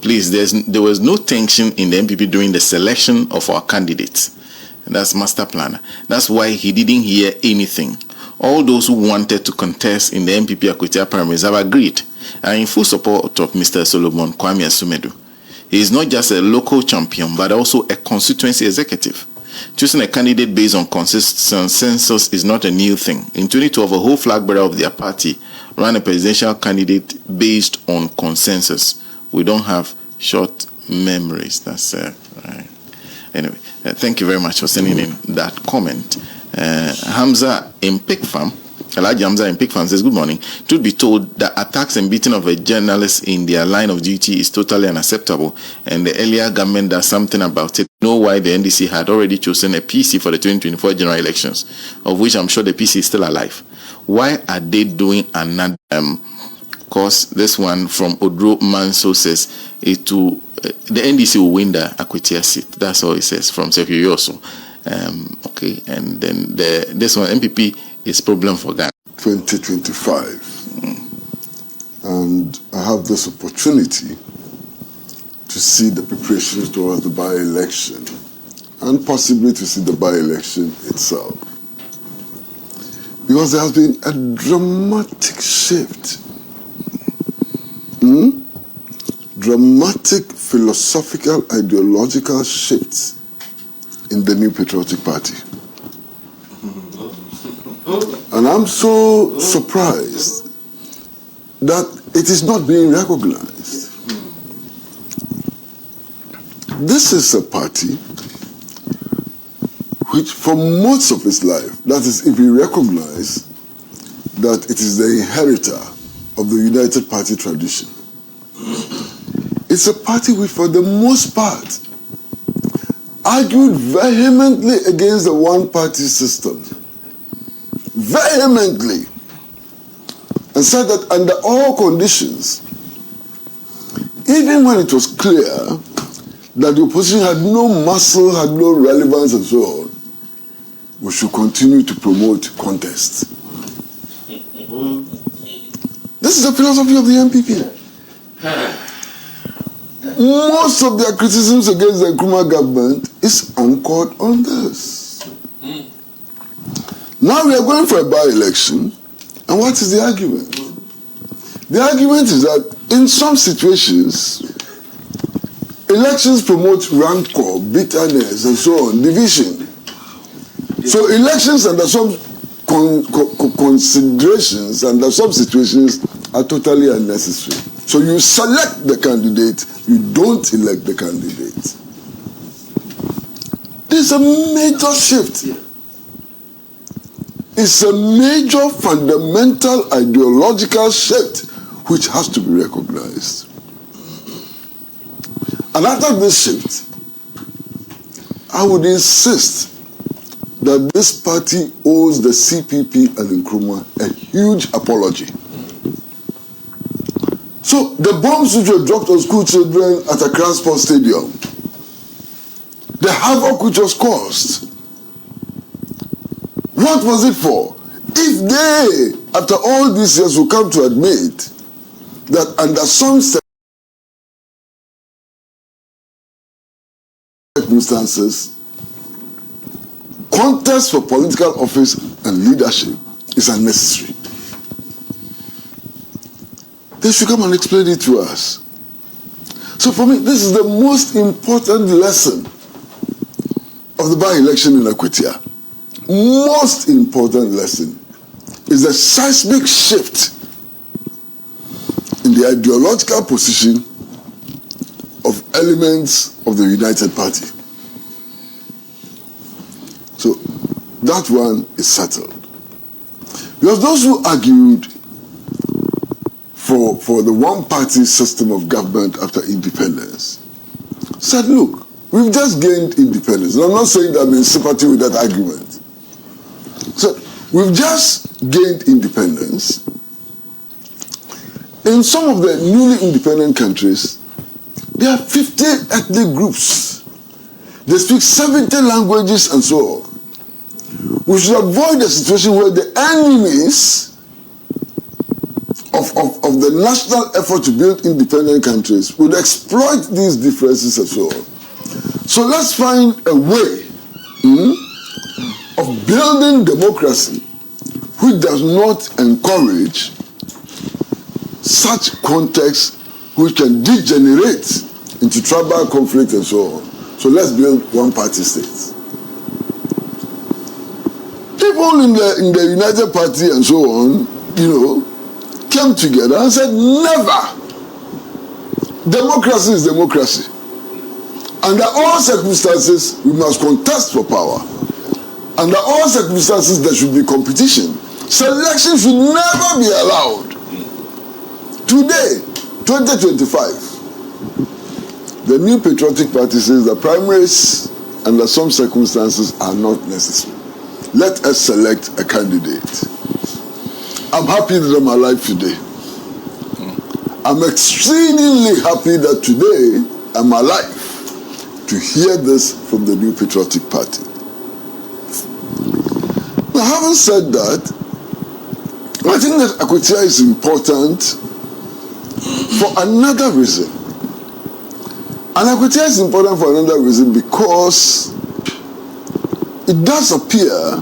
Please, there was no tension in the NPP during the selection of our candidates. And that's master planner. That's why he didn't hear anything. All those who wanted to contest in the NPP Akwetia primaries have agreed and are in full support of Mr. Solomon Kwame Asumedu. He is not just a local champion, but also a constituency executive. Choosing a candidate based on consensus is not a new thing. In 2012, a whole flag bearer of their party ran a presidential candidate based on consensus. We don't have short memories. That's right. Anyway, thank you very much for sending in that comment. Hamza in Pig Farm, Elijah Hamza in Pig Farm says, good morning. Truth be told, the attacks and beating of a journalist in their line of duty is totally unacceptable, and the earlier government does something about it. Know why the NDC had already chosen a PC for the 2024 general elections, of which I'm sure the PC is still alive. Why are they doing another? Because this one from Odro Manso says the NDC will win the Akwetia seat. That's all it says from Sekyo also. Okay, and then this one NPP is problem for Ghana. 2025, and I have this opportunity to see the preparations towards the by-election and possibly to see the by-election itself. Because there has been a dramatic shift. Dramatic philosophical, ideological shifts in the New Patriotic Party. And I'm so surprised that it is not being recognized. This is a party which for most of its life, that is if we recognize that it is the inheritor of the United Party tradition. It's a party which for the most part argued vehemently against the one-party system. Vehemently. And said that under all conditions, even when it was clear that the opposition had no muscle, had no relevance and so on, we should continue to promote contest. This is the philosophy of the NPP. Most of their criticisms against the Nkrumah government is anchored on this. Now we are going for a by-election, and what is the argument? The argument is that in some situations, elections promote rancor, bitterness, and so on, division. So elections under some considerations, under some situations, are totally unnecessary. So you select the candidate, you don't elect the candidate. This is a major shift. It's a major fundamental ideological shift which has to be recognized. And after this shift, I would insist that this party owes the CPP and Nkrumah a huge apology. So the bombs which were dropped on school children at Accra Sports Stadium, the havoc which was caused, what was it for? If they, after all these years, will come to admit that under some circumstances, contest for political office and leadership is unnecessary, they should come and explain it to us. So for me, this is the most important lesson of the by-election in Akwetia. Most important lesson is the seismic shift in the ideological position of elements of the United Party. So that one is settled. Because those who argued for the one-party system of government after independence said, look, we've just gained independence. And I'm not saying that I'm in sympathy with that argument. So we've just gained independence. In some of the newly independent countries, there are 50 ethnic groups. They speak 70 languages and so on. We should avoid a situation where the enemies of the national effort to build independent countries would exploit these differences as well. So let's find a way of building democracy which does not encourage such contexts which can degenerate into tribal conflict and so on. So let's build one-party states. People in the United Party and so on, came together and said, never. Democracy is democracy. Under all circumstances, we must contest for power. Under all circumstances, there should be competition. Selection should never be allowed. Today, 2025, the new patriotic party says that primaries, under some circumstances, are not necessary. Let us select a candidate. I'm happy that I'm alive today. I'm exceedingly happy that today I'm alive to hear this from the new patriotic party. Now, having said that, I think that Akwetia is important for another reason. And Akwetia is important for another reason because it does appear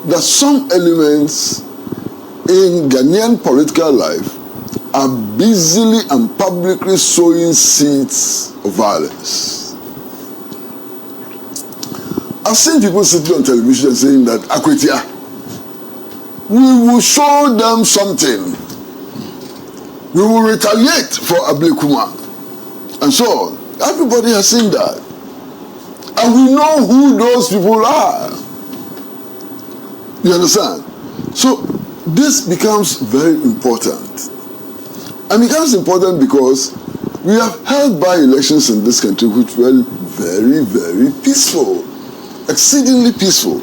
that some elements in Ghanaian political life are busily and publicly sowing seeds of violence. I've seen people sitting on television saying that Akwetia, we will show them something. We will retaliate for Ablekuma. And so on. Everybody has seen that. And we know who those people are. You understand? So this becomes very important. And it becomes important because we have held by-elections in this country which were very, very peaceful. Exceedingly peaceful.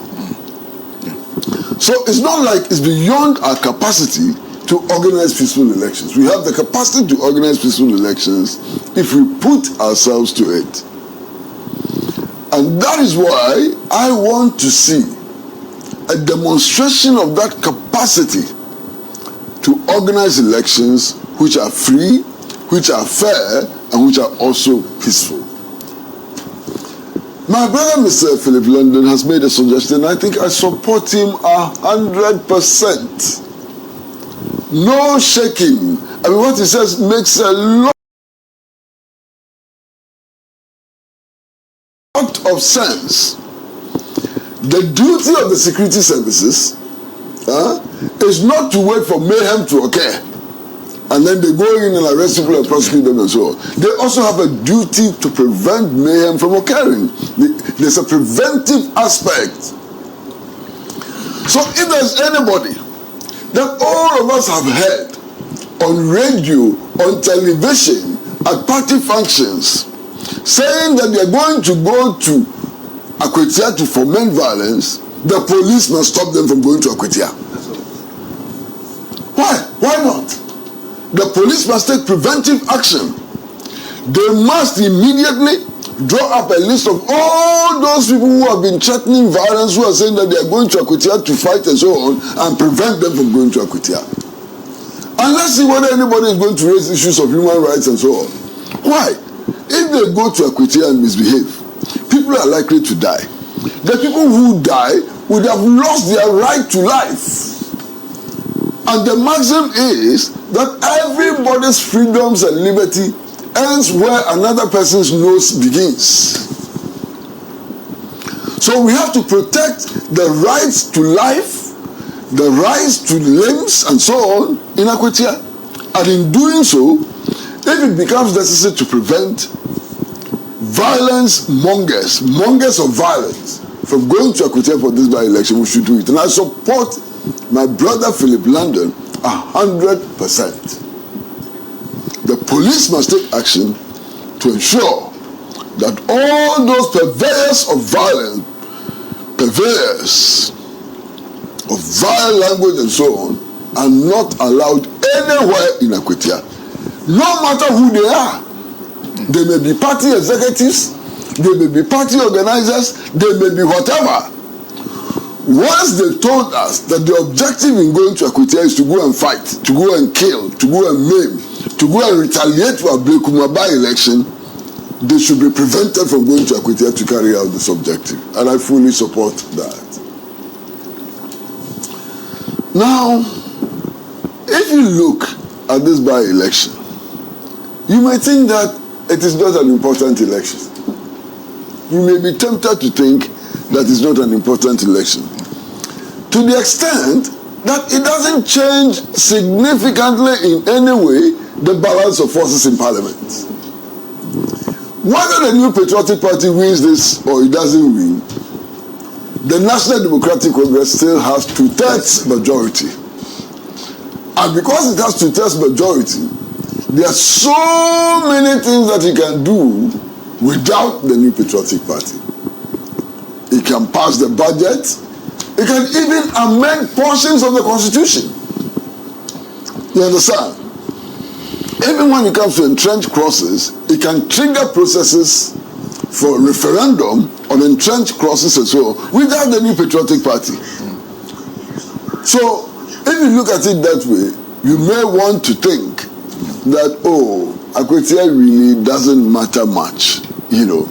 So it's not like it's beyond our capacity to organize peaceful elections. We have the capacity to organize peaceful elections if we put ourselves to it. And that is why I want to see a demonstration of that capacity to organize elections which are free, which are fair, and which are also peaceful. My brother, Mr. Philip London, has made a suggestion. I think I support him 100%. No shaking. I mean, what he says makes a lot of sense. The duty of the security services is not to wait for mayhem to occur and then they go in and arrest people and prosecute them and so on. They also have a duty to prevent mayhem from occurring. There's a preventive aspect. So if there's anybody that all of us have heard on radio, on television, at party functions, saying that they're going to go to Akwetia to foment violence, the police must stop them from going to Akwetia. Why? Why not? The police must take preventive action. They must immediately draw up a list of all those people who have been threatening violence, who are saying that they are going to Akwetia to fight and so on, and prevent them from going to Akwetia. And let's see whether anybody is going to raise issues of human rights and so on. Why? If they go to Akwetia and misbehave, people are likely to die. The people who die would have lost their right to life. And the maxim is that everybody's freedoms and liberty ends where another person's nose begins. So we have to protect the rights to life, the rights to limbs and so on in Akwetia. And in doing so, if it becomes necessary to prevent mongers of violence from going to Akwetia for this by-election, we should do it. And I support my brother Philip London 100%. The police must take action to ensure that all those purveyors of violence, purveyors of vile language and so on, are not allowed anywhere in Akwetia. No matter who they are. They may be party executives, they may be party organizers, they may be whatever. once they told us that the objective in going to Akwetia is to go and fight, to go and kill, to go and maim, to go and retaliate for a Blekuma by-election, they should be prevented from going to Akwetia to carry out this objective. And I fully support that. Now, if you look at this by-election, you might think that it is not an important election. You may be tempted to think that it's not an important election. To the extent that it doesn't change significantly in any way the balance of forces in Parliament. Whether the New Patriotic Party wins this or it doesn't win, the National Democratic Congress still has 2/3 majority. And because it has 2/3 majority, there are so many things that it can do without the New Patriotic Party. It can pass the budget. It can even amend portions of the Constitution. You understand? Even when it comes to entrenched clauses, it can trigger processes for referendum on entrenched clauses and so on without the New Patriotic Party. So, if you look at it that way, you may want to think that, oh, Akwetia really doesn't matter much, you know.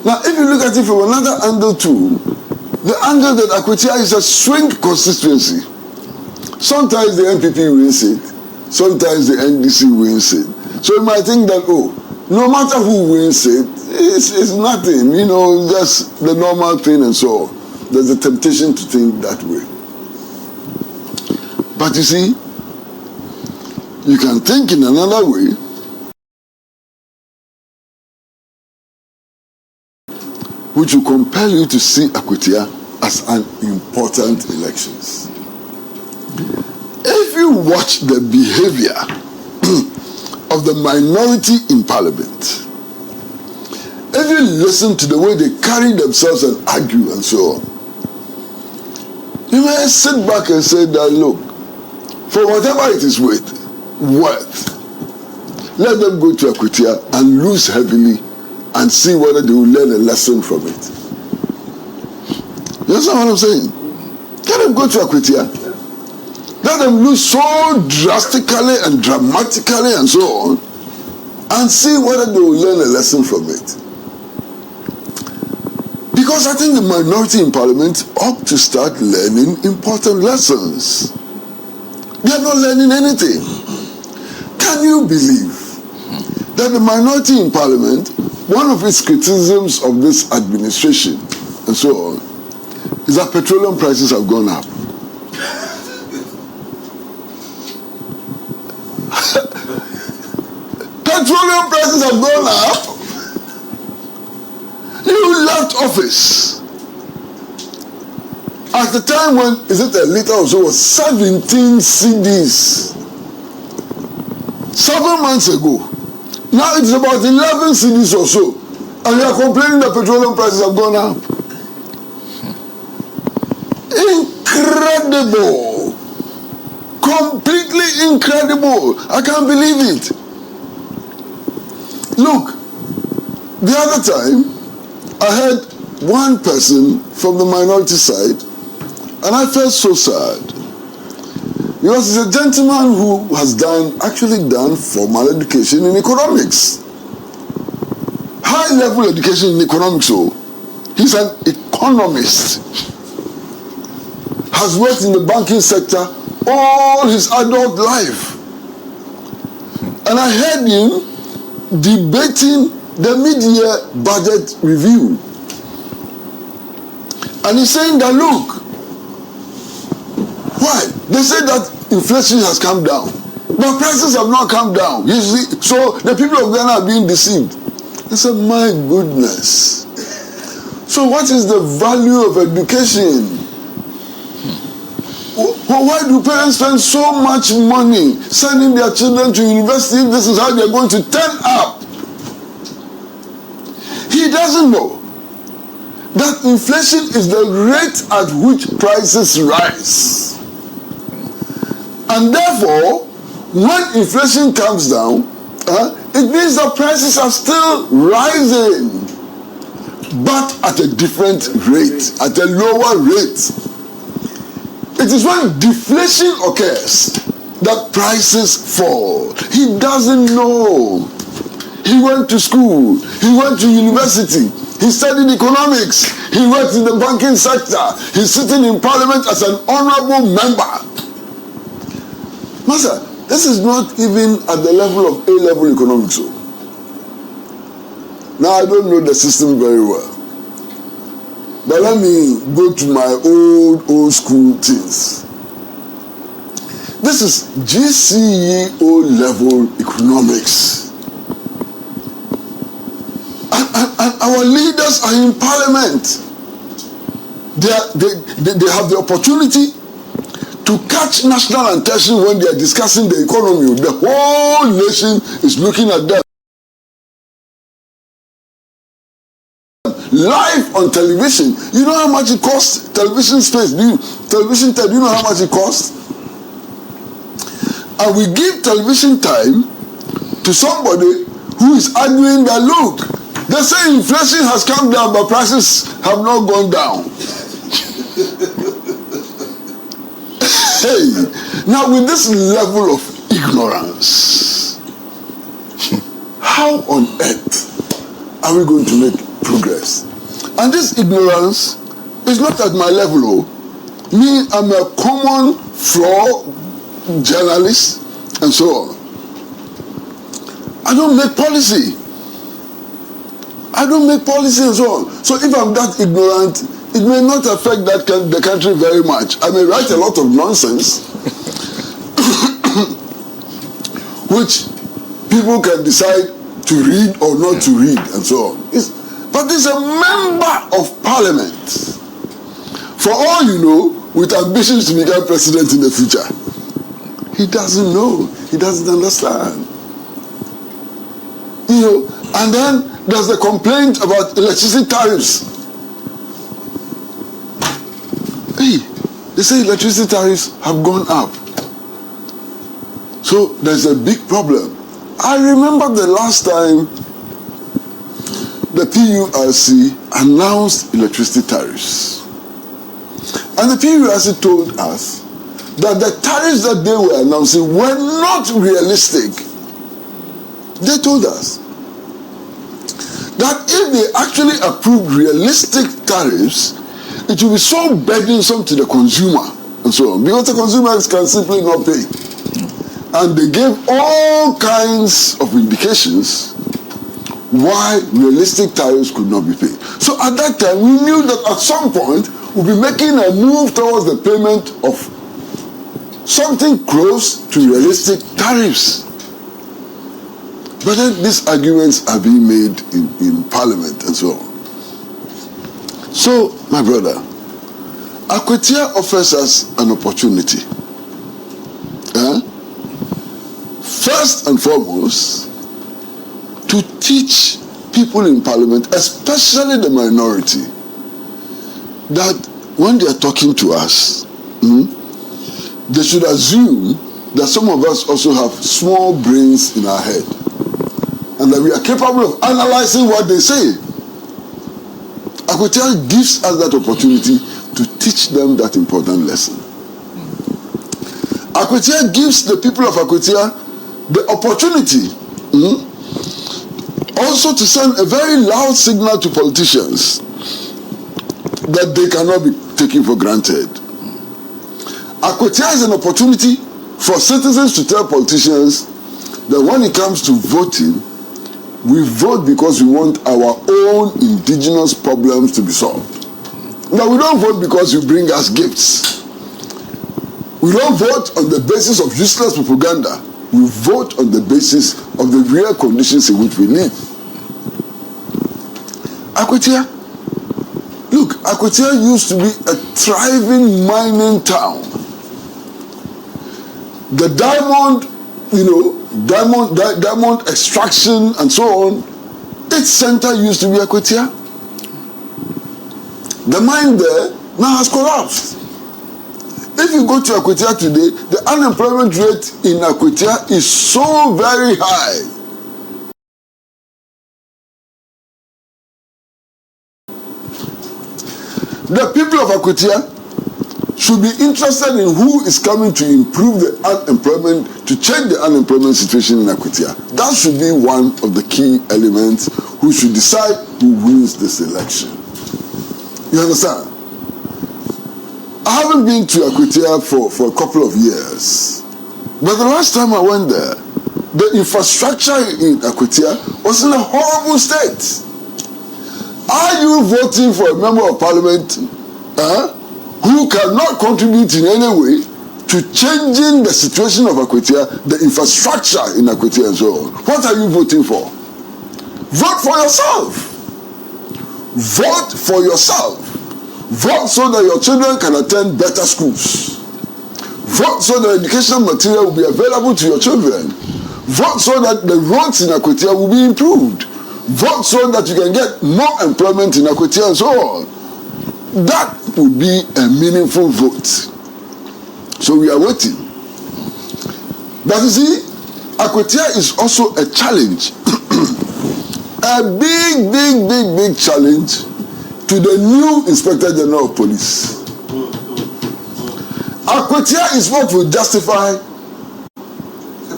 Now, if you look at it from another angle too, the angle that Akwetia is a swing constituency. Sometimes the NPP wins it, sometimes the NDC wins it. So you might think that, oh, no matter who wins it, it's nothing, you know, just the normal thing and so on. There's a temptation to think that way. But you see, you can think in another way. Which will compel you to see Akwetia as an important election. If you watch the behavior of the minority in Parliament, if you listen to the way they carry themselves and argue and so on, you may sit back and say that, look, for whatever it is worth, let them go to Akwetia and lose heavily and see whether they will learn a lesson from it. You understand what I'm saying? Let them go to Akwetia. Let them lose so drastically and dramatically and so on, and see whether they will learn a lesson from it. Because I think the minority in Parliament ought to start learning important lessons. They are not learning anything. Can you believe that the minority in Parliament, one of its criticisms of this administration and so on, is that petroleum prices have gone up. Petroleum prices have gone up. You left office at the time when, is it a liter or so, was 17 cedis. 7 months ago. Now it's about 11 cedis or so. And you are complaining that petroleum prices have gone up. Incredible. Completely incredible. I can't believe it. Look, the other time, I heard one person from the minority side, and I felt so sad. Because he's a gentleman who has actually done formal education in economics. High-level education in economics, so he's an economist. Has worked in the banking sector all his adult life. And I heard him debating the mid-year budget review. And he's saying that, look, why? They say that inflation has come down. But prices have not come down. You see, so the people of Ghana are being deceived. I said, my goodness. So what is the value of education? Why do parents spend so much money sending their children to university if this is how they're going to turn up? He doesn't know that inflation is the rate at which prices rise. And therefore, when inflation comes down, it means that prices are still rising. but at a different rate, at a lower rate. It is when deflation occurs that prices fall. He doesn't know. He went to school. He went to university. He studied economics. He worked in the banking sector. He's sitting in parliament as an honorable member. Master, this is not even at the level of A-level economics. Now, I don't know the system very well. But let me go to my old school things. This is GCE O-level economics. And our leaders are in parliament. They have the opportunity to catch national attention when they are discussing the economy. The whole nation is looking at them. Live on television. You know how much it costs? Television space. Do you know how much it costs? And we give television time to somebody who is arguing that, look, they say inflation has come down, but prices have not gone down. Hey, now with this level of ignorance, how on earth are we going to make progress? And this ignorance is not at my level. Me, I'm a common floor journalist and so on. I don't make policy. And so on. So if I'm that ignorant, it may not affect the country very much. I may write a lot of nonsense, which people can decide to read or not to read and so on. But he's a member of parliament. For all you know, with ambitions to become president in the future. He doesn't know. He doesn't understand. You know, and then there's the complaint about electricity tariffs. Hey, they say electricity tariffs have gone up. So there's a big problem. I remember the last time the PURC announced electricity tariffs. And the PURC told us that the tariffs that they were announcing were not realistic. They told us that if they actually approved realistic tariffs, it will be so burdensome to the consumer and so on, because the consumers can simply not pay. And they gave all kinds of indications why realistic tariffs could not be paid. So at that time, we knew that at some point, we'll be making a move towards the payment of something close to realistic tariffs. But then these arguments are being made in parliament and so on. So, my brother, Akwetia offers us an opportunity. First and foremost, to teach people in parliament, especially the minority, that when they are talking to us, they should assume that some of us also have small brains in our head and that we are capable of analyzing what they say. Akwetia gives us that opportunity to teach them that important lesson. Akwetia gives the people of Akwetia the opportunity also to send a very loud signal to politicians that they cannot be taken for granted. Akwetia is an opportunity for citizens to tell politicians that when it comes to voting, we vote because we want our own indigenous problems to be solved. Now, we don't vote because you bring us gifts. We don't vote on the basis of useless propaganda. We vote on the basis of the real conditions in which we live. Akwetia, look, Akwetia used to be a thriving mining town. The diamond, diamond extraction and so on, its center used to be Akwetia. The mine there now has collapsed. If you go to Akwetia today, the unemployment rate in Akwetia is so very high. The people of Akwetia should be interested in who is coming to improve the unemployment, to change the unemployment situation in Akwetia. That should be one of the key elements who should decide who wins this election. You understand? I haven't been to Akwetia for a couple of years. But the last time I went there, the infrastructure in Akwetia was in a horrible state. Are you voting for a member of parliament who cannot contribute in any way to changing the situation of Akwetia, the infrastructure in Akwetia and so on? What are you voting for? Vote for yourself. Vote for yourself. Vote so that your children can attend better schools. Vote so that educational material will be available to your children. Vote so that the roads in Akwetia will be improved. Vote so that you can get more employment in Akwetia and so on. That would be a meaningful vote. So we are waiting. But you see, Akwetia is also a challenge. A big challenge to the new Inspector General of Police. Akwetia is what will justify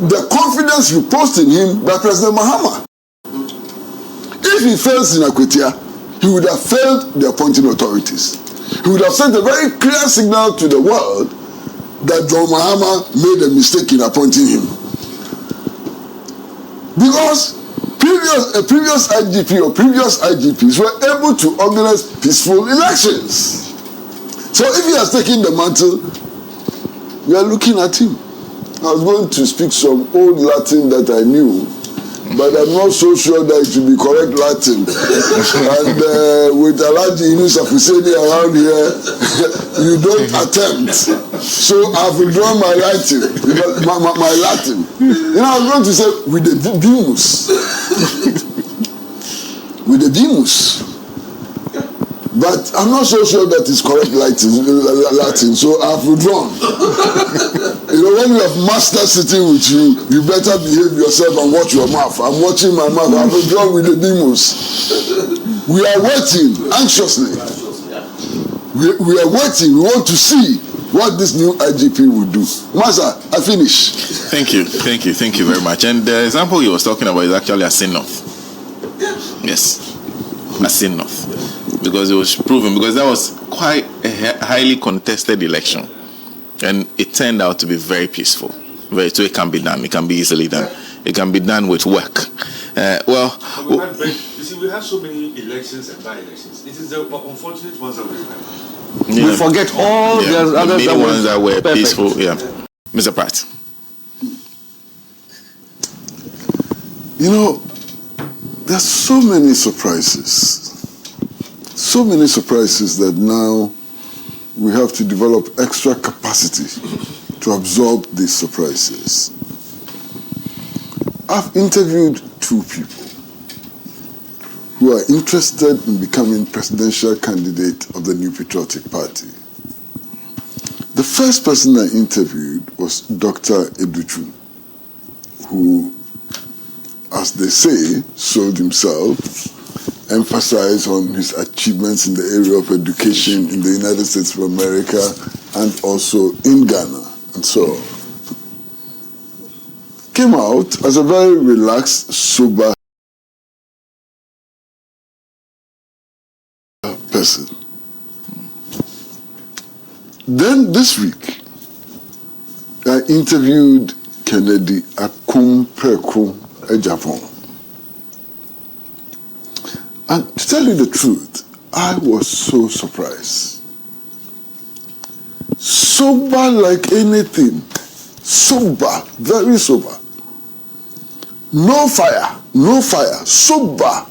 the confidence reposed in him by President Mahama. If he fails in Akwetia, he would have failed the appointing authorities. He would have sent a very clear signal to the world that John Mahama made a mistake in appointing him. Because a previous IGP or previous IGPs were able to organize peaceful elections. So if he has taken the mantle, we are looking at him. I was going to speak some old Latin that I knew, but I'm not so sure that it will be correct Latin. And with Alaji Inus Afuseni around here, you don't attempt. So I've withdrawn my Latin. My Latin. You know, I was going to say with the Demus. With the Demus. But I'm not so sure that it's correct Latin, so I've withdrawn. You know, when you have master sitting with you, you better behave yourself and watch your mouth. I'm watching my mouth. I've withdrawn with the Demus. We are waiting anxiously. We are waiting. We want to see what this new IGP will do. Master, I finish. Thank you very much. And the example he was talking about is actually Asante North. Yes, Asante North. Because it was proven, because that was quite a highly contested election, and it turned out to be very peaceful. So it can be done. It can be easily done. It can be done with work. You see, we have so many elections and by-elections. It is the unfortunate ones that we remember. We forget all the others many ones that were perfect. Peaceful. Yeah, Mr. Pratt. You know, there's so many surprises. So many surprises that now we have to develop extra capacity to absorb these surprises. I've interviewed two people who are interested in becoming presidential candidate of the New Patriotic Party. The first person I interviewed was Dr. Educhu, who, as they say, sold himself, emphasized on his achievements in the area of education in the United States of America and also in Ghana and so on. Came out as a very relaxed, sober person. Then this week, I interviewed Kennedy Agyapong. And to tell you the truth, I was so surprised. Sober like anything. Sober, very sober. No fire, sober.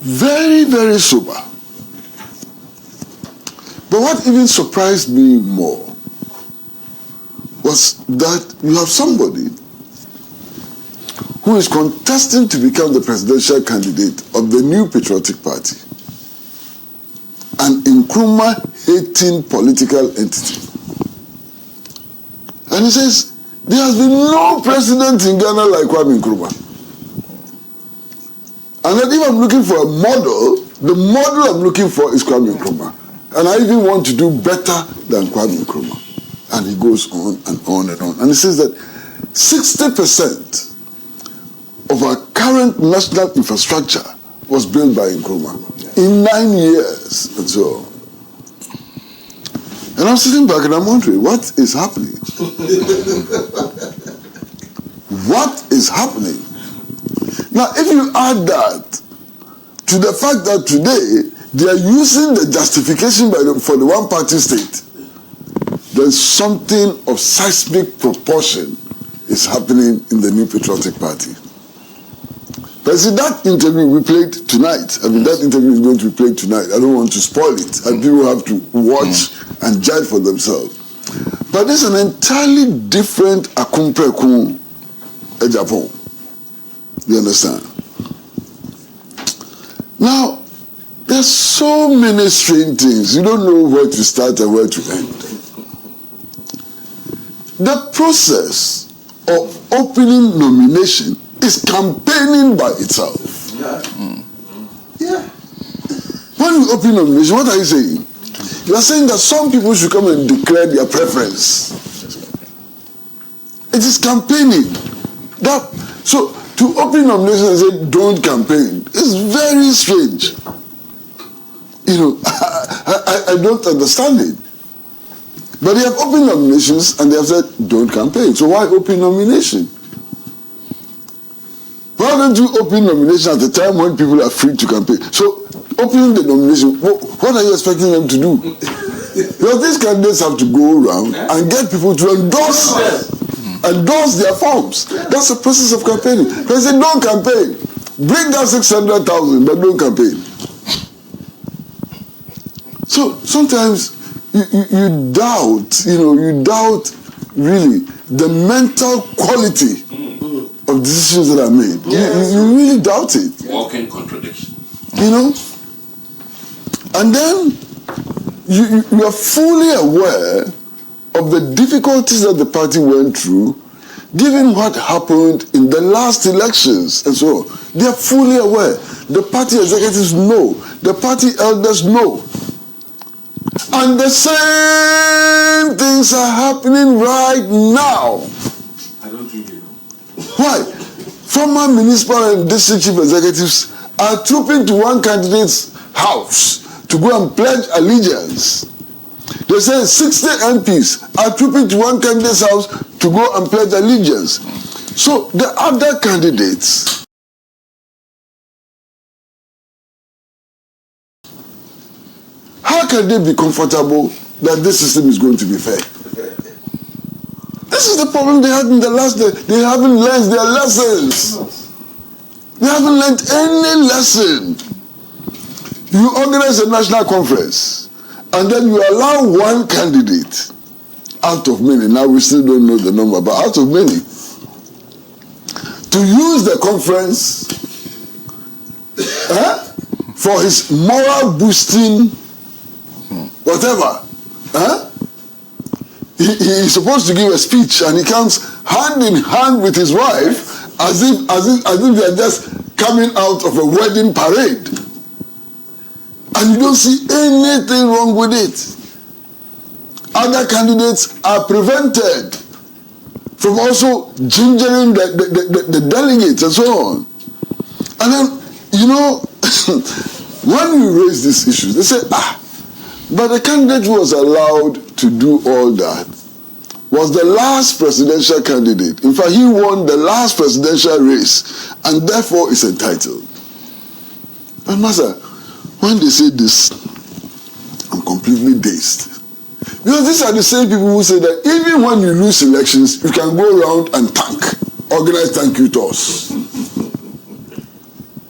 Very, very sober. But what even surprised me more was that you have somebody who is contesting to become the presidential candidate of the New Patriotic Party, an Nkrumah-hating political entity. And he says, there has been no president in Ghana like Kwame Nkrumah. And that if I'm looking for a model, The model I'm looking for is Kwame Nkrumah. And I even want to do better than Kwame Nkrumah. And he goes on and on and on. And he says that 60% of our current national infrastructure was built by Nkrumah in 9 years and so on. And I'm sitting back and I'm wondering, what is happening? What is happening? Now, if you add that to the fact that today they are using the justification for the one-party state, then something of seismic proportion is happening in the New Patriotic Party. But see, that interview we played tonight, that interview is going to be played tonight. I don't want to spoil it, and people have to watch and judge for themselves. But it's an entirely different Akufo Addo. You understand? Now, there's so many strange things. You don't know where to start and where to end. The process of opening nomination is campaigning by itself. Yeah. When you open nomination, what are you saying? You are saying that some people should come and declare their preference. It is campaigning. So to open nomination and say don't campaign is very strange. You know, I don't understand it. But they have opened nominations and they have said don't campaign. So why open nomination? Why don't you open nomination at a time when people are free to campaign? So opening the nomination, what are you expecting them to do? Because these candidates have to go around and get people to endorse their forms. That's the process of campaigning. They say don't campaign. Bring down 600,000, but don't campaign. So sometimes you doubt really the mental quality of decisions that are made. Yes. You really doubt it. Walking contradiction. You know? And then you are fully aware of the difficulties that the party went through, given what happened in the last elections and so on. They are fully aware. The party executives know. The party elders know. And the same things are happening right now. I don't think they know. Why? Former municipal and district chief executives are trooping to one candidate's house to go and pledge allegiance. They say 60 MPs are trooping to one candidate's house to go and pledge allegiance. So the other candidates, how can they be comfortable that this system is going to be fair? This is the problem they had in the last day. They haven't learned their lessons. They haven't learned any lesson. You organize a national conference and then you allow one candidate out of many, now we still don't know the number, but out of many, to use the conference for his moral boosting whatever. He's supposed to give a speech and he comes hand in hand with his wife as if they are just coming out of a wedding parade. And you don't see anything wrong with it. Other candidates are prevented from also gingering the delegates and so on. And then, you know, when we raise these issues, they say, but the candidate who was allowed to do all that was the last presidential candidate. In fact, he won the last presidential race and therefore is entitled. And Master, when they say this, I'm completely dazed. Because these are the same people who say that even when you lose elections, you can go around and organize thank you tours.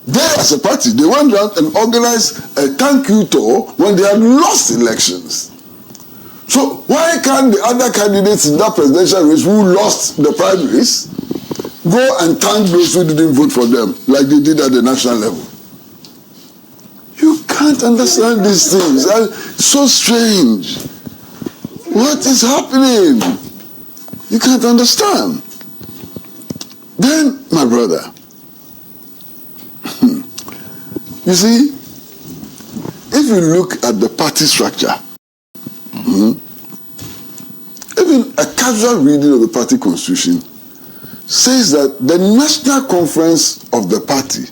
They, as a party, they went around and organized a thank you tour when they had lost elections. So why can't the other candidates in that presidential race who lost the primaries go and thank those who didn't vote for them like they did at the national level? You can't understand these things. It's so strange. What is happening? You can't understand. Then, my brother, you see, if you look at the party structure, even a casual reading of the party constitution says that the national conference of the party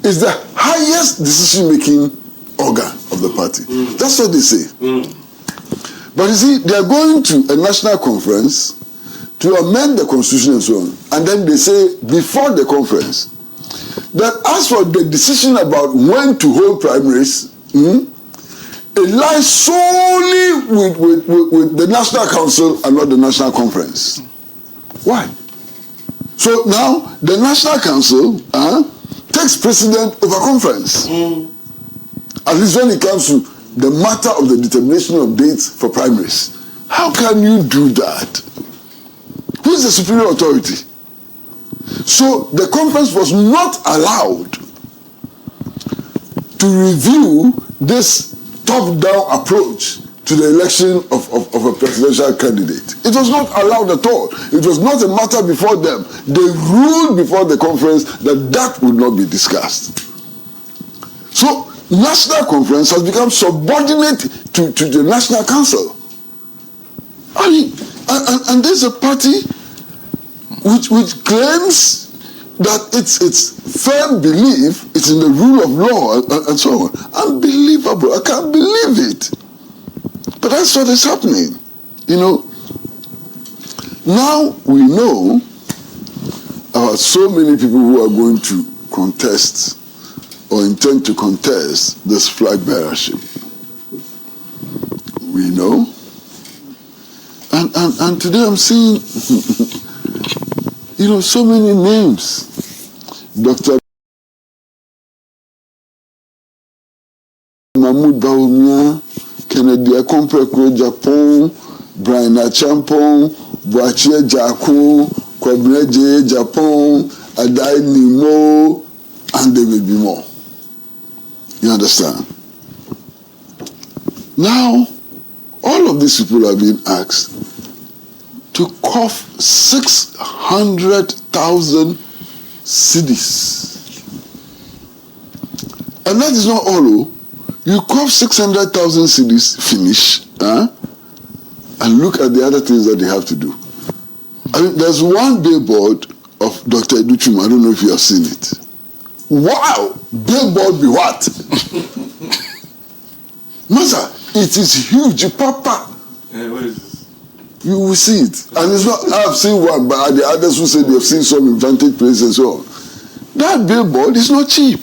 is the highest decision-making organ of the party. That's what they say. But you see, they are going to a national conference to amend the constitution and so on. And then they say, before the conference, that as for the decision about when to hold primaries, it lies solely with the National Council and not the National Conference. Why? So now, the National Council takes precedent over conference. At least when it comes to the matter of the determination of dates for primaries. How can you do that? Who is the superior authority? So the conference was not allowed to review this top-down approach to the election of a presidential candidate. It was not allowed at all. It was not a matter before them. They ruled before the conference that would not be discussed. So National Conference has become subordinate to the National Council. I mean, and there's a party which claims that its firm belief is in the rule of law and so on. Unbelievable. I can't believe it. But that's what is happening. You know, now we know about so many people who are going to contest or intend to contest this flag bearership. We know. And today I'm seeing, you know, so many names. Dr. Mahamadu Bawumia, Kennedy Agyapong, Kwabena Agyapong, Boakye Agyarko, Kwabena Agyapong, Adai, and there will be more. You understand? Now, all of these people are being asked to cough 600,000 cedis. And that is not all. You cough 600,000 cedis, finish, and look at the other things that they have to do. I mean, there's one billboard of Dr. Educhum. I don't know if you have seen it. Wow! Billboard be what? Master, it is huge, Papa. What is this? You will see it. And it's not, I've seen one, but the others who said they've seen some in vantage places and so on. That billboard is not cheap.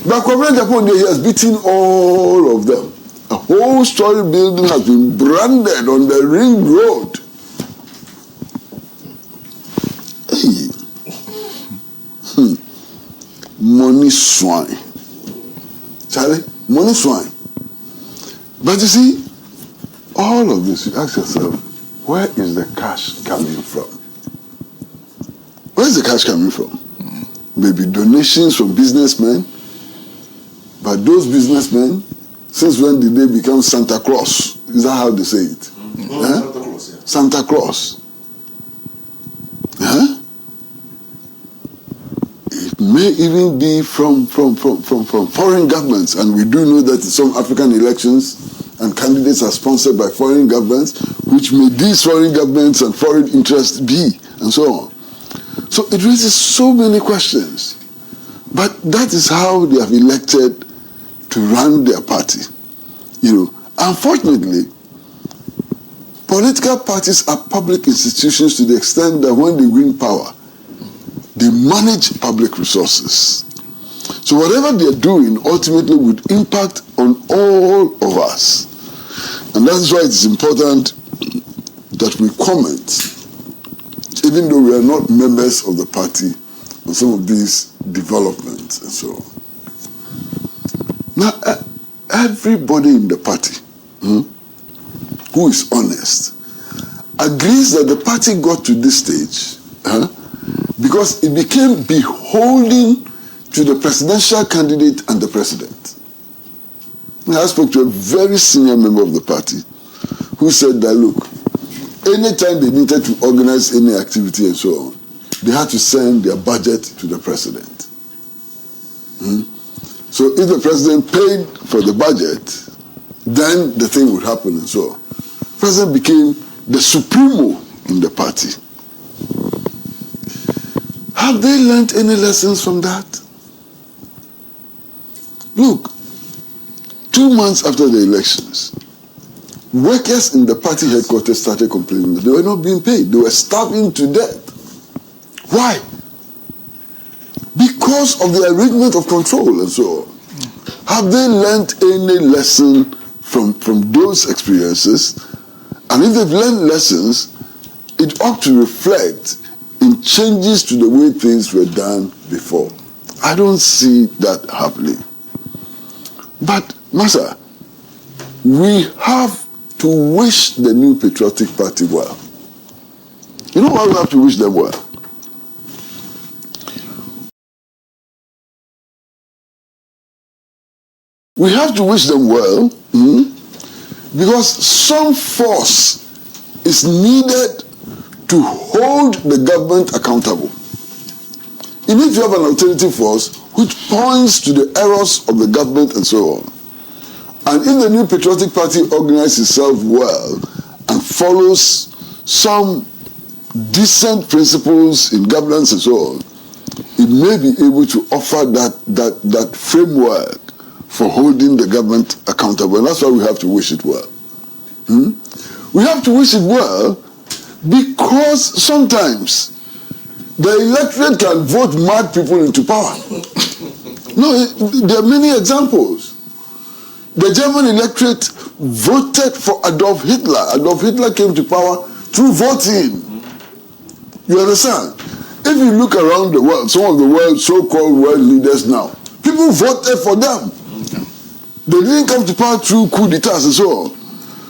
But Kwabena Agyapong, he has beaten all of them. A whole story building has been branded on the ring road. Hey. Money swine. Charlie, money swine. But you see, all of this, you ask yourself, where is the cash coming from? Where is the cash coming from? Maybe donations from businessmen. But those businessmen, since when did they become Santa Claus? Is that how they say it? Santa Claus, yeah. Santa Claus. Huh? It may even be from foreign governments, and we do know that some African elections and candidates are sponsored by foreign governments, which may these foreign governments and foreign interests be, and so on. So it raises so many questions. But that is how they have elected to run their party. You know, unfortunately, political parties are public institutions to the extent that when they win power, they manage public resources. So whatever they're doing ultimately would impact on all of us. And that's why it's important that we comment, even though we are not members of the party, on some of these developments and so on. Now, everybody in the party who is honest agrees that the party got to this stage because it became beholden to the presidential candidate and the president. I spoke to a very senior member of the party who said that, look, anytime they needed to organize any activity and so on, they had to send their budget to the president. So if the president paid for the budget, then the thing would happen and so on. The president became the supremo in the party. Have they learned any lessons from that? Look, 2 months after the elections, workers in the party headquarters started complaining that they were not being paid. They were starving to death. Why? Because of the arrangement of control and so on. Have they learned any lesson from those experiences? And if they've learned lessons, it ought to reflect in changes to the way things were done before. I don't see that happening. But, Master, we have to wish the new patriotic party well. You know why we have to wish them well? We have to wish them well because some force is needed to hold the government accountable. You need to have an alternative force which points to the errors of the government and so on. And if the new patriotic party organizes itself well and follows some decent principles in governance and so on, it may be able to offer that framework for holding the government accountable. And that's why we have to wish it well. We have to wish it well because sometimes the electorate can vote mad people into power. No, there are many examples. The German electorate voted for Adolf Hitler. Adolf Hitler came to power through voting. You understand? If you look around the world, some of the world's so-called world leaders now, people voted for them. They didn't come to power through coup d'etats and so on.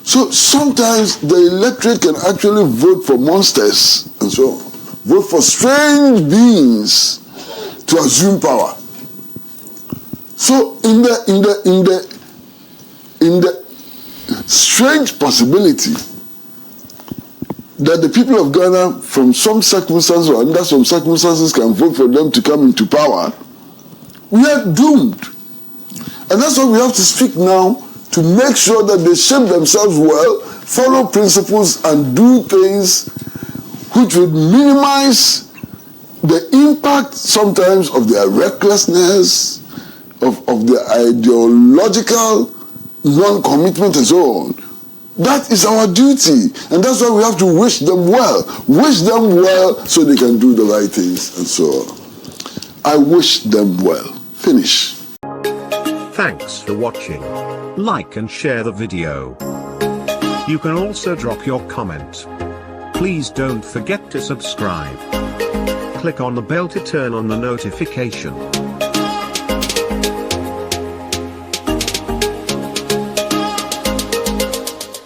So sometimes the electorate can actually vote for monsters and so on. Vote for strange beings to assume power. So in the strange possibility that the people of Ghana from some circumstances or under some circumstances can vote for them to come into power, we are doomed. And that's why we have to speak now to make sure that they shape themselves well, follow principles and do things which would minimize the impact sometimes of their recklessness, of their ideological non-commitment and so on. That is our duty. And that's why we have to wish them well. Wish them well so they can do the right things and so on. I wish them well. Finish. Thanks for watching. Like and share the video. You can also drop your comment. Please don't forget to subscribe. Click on the bell to turn on the notification.